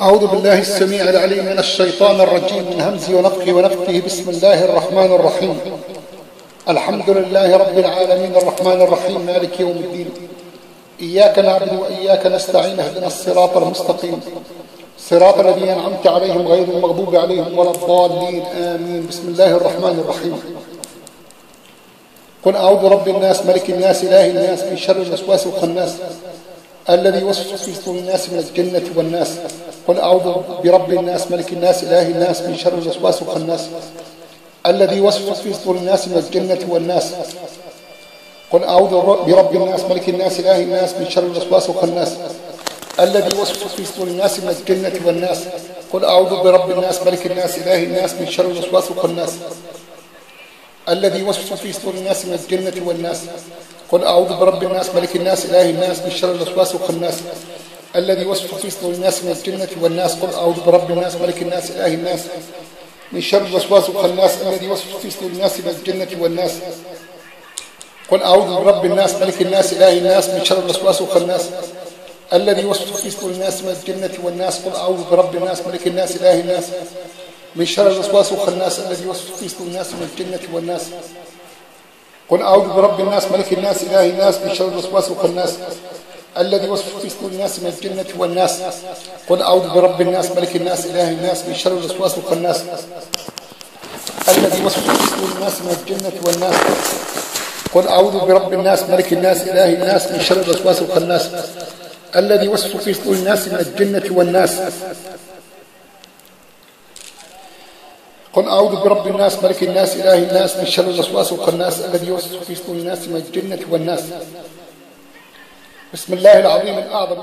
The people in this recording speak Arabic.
أعوذ بالله السميع العليم من الشيطان الرجيم من همزه ونفخه ونفثه. بسم الله الرحمن الرحيم. الحمد لله رب العالمين الرحمن الرحيم مالك يوم الدين. إياك نعبد وإياك نستعين. اهدنا الصراط المستقيم صراط الذين أنعمت عليهم غير المغضوب عليهم ولا الضالين آمين. بسم الله الرحمن الرحيم. قل أعوذ برب الناس ملك الناس إله الناس من شر الوسواس الخناس الذي يوسوس في صدور الناس من الجنة والناس. قل أعوذ برب الناس ملك الناس إله الناس من شر الوسواس الخناس الذي يوسوس في صدور الناس من الجنة والناس. قل أعوذ برب الناس ملك الناس إله الناس من شر الوسواس الخناس الذي يوسوس في صدور الناس من الجنة والناس. قل أعوذ برب الناس ملك الناس إله الناس من شر الوسواس الخناس الذي يوسوس في صدور الناس من الجنة والناس. قل أعوذ برب الناس ملك الناس إله الناس من شر الوسواس الخناس الذي يوسوس في صدور الناس من الجنة والناس. قل أعوذ برب الناس ملك الناس إله الناس من شر الوسواس الخناس الذي يوسوس في صدور الناس من الجنة والناس. قل أعوذ برب الناس ملك الناس إله الناس من شر الوسواس الخناس الذي يوسوس في صدور الناس من الجنة والناس. قل أعوذ برب الناس ملك الناس إله الناس من شر الوسواس الخناس الذي يوسوس في صدور الناس من الجنة والناس. قل أعوذ برب الناس ملك الناس إله الناس من شر الوسواس الخناس الذي يوسوس في صدور الناس من الجنة والناس. قل أعوذ برب الناس ملك الناس إله الناس من شر الوسواس الخناس الذي يوسوس في صدور الناس من الجنة والناس. قل أعوذ برب الناس ملك الناس إله الناس من شر الوسواس الخناس الذي يوسوس في صدور الناس من الجنة والناس. قل أعوذ برب الناس ملك الناس إله الناس من شر الوسواس الخناس الذي يوسوس في صدور الناس من الجنة والناس. بسم الله العظيم الأعظم.